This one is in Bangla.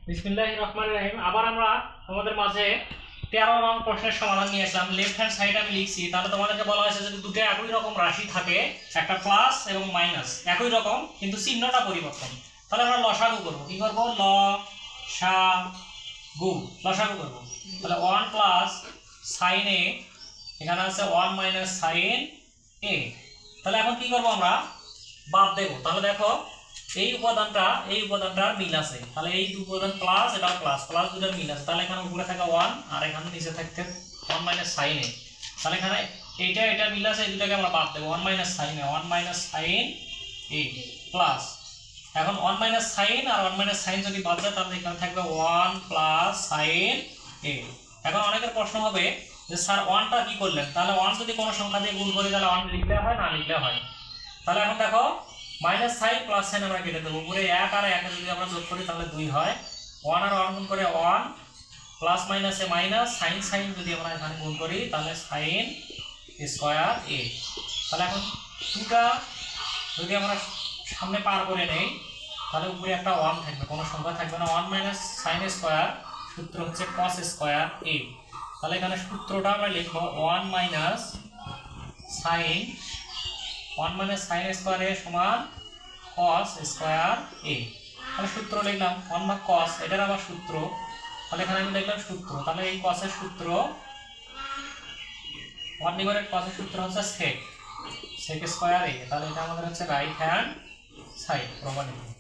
বিসমিল্লাহির রহমানির রহিম। আবার আমরা আমাদের মাঝে 13 নং প্রশ্নের সমাধান নিয়ে আসলাম। লেফট হ্যান্ড সাইড আমি লিখছি, তাহলে তোমাদেরকে বলা হয়েছে যদি দুটো একই রকম রাশি থাকে, একটা প্লাস এবং মাইনাস একই রকম কিন্তু চিহ্নটা পরিবর্তন, তাহলে আমরা লসাগু করব। কি করব? লসাগু করব। তাহলে 1 প্লাস সাইন এ, এখানে আছে 1 মাইনাস সাইন এ। তাহলে এখন কি করব? আমরা বাদ দেব। তাহলে দেখো এই উপাদানটার মিল আছে, তাহলে এই দুই উপাদান প্লাস, এটা প্লাস দুটার মিল আছে, তাহলে এখানে উপরে থাকে 1 আর এখানে নিচে থাকতে 1 মাইনাস সাইন এ। তাহলে এখানে এটা মিল আছে, এই দুটাকে আমরা বাদ দেব। 1 মাইনাস সাইন এ প্লাস, এখন 1 মাইনাস সাইন আর 1 মাইনাস সাইন যদি বাদ যায় তাহলে এখানে থাকবে 1 প্লাস সাইন এ। এখন অনেকের প্রশ্ন হবে যে স্যার 1টা কি করলেন? তাহলে 1 যদি কোনো সংখ্যা দিয়ে গুণ করি তাহলে 1 লিখলে হয়, না লিখলে হয়। তাহলে এখন দেখো মাইনাস সাইন প্লাস সাইন আমরা কেটে দেবো, উপরে 1 আর 1 যদি আমরা যোগ করি তাহলে 2 হয়। 1 আর 1 গুণ করে 1 প্লাস মাইনাসে মাইনাস, সাইন যদি আমরা এখানে গুণ করি তাহলে সাইন স্কয়ার এ। তাহলে এখন দুটা যদি আমরা সামনে পার করে নেই তাহলে উপরে একটা 1 থাকবে, কোনো সংখ্যা থাকবে না। 1 মাইনাস সাইন স্কয়ার সূত্র হচ্ছে কস স্কয়ার এ। তাহলে এখানে সূত্রটা আমরা লিখব 1 মাইনাস সাইন স্কয়ার এ সমান কস স্কয়ার এ। তাহলে সূত্র লিখলাম 1 ভাগ কস, এটার আবার সূত্র, তাহলে এখানে আমি লিখলাম সূত্র। তাহলে এই কসের সূত্র 1 ডিভাইডেড কসের সূত্র হচ্ছে সেক স্কয়ার এ। তাহলে এটা আমাদের হচ্ছে রাইট হ্যান্ড সাইড প্রমাণিত।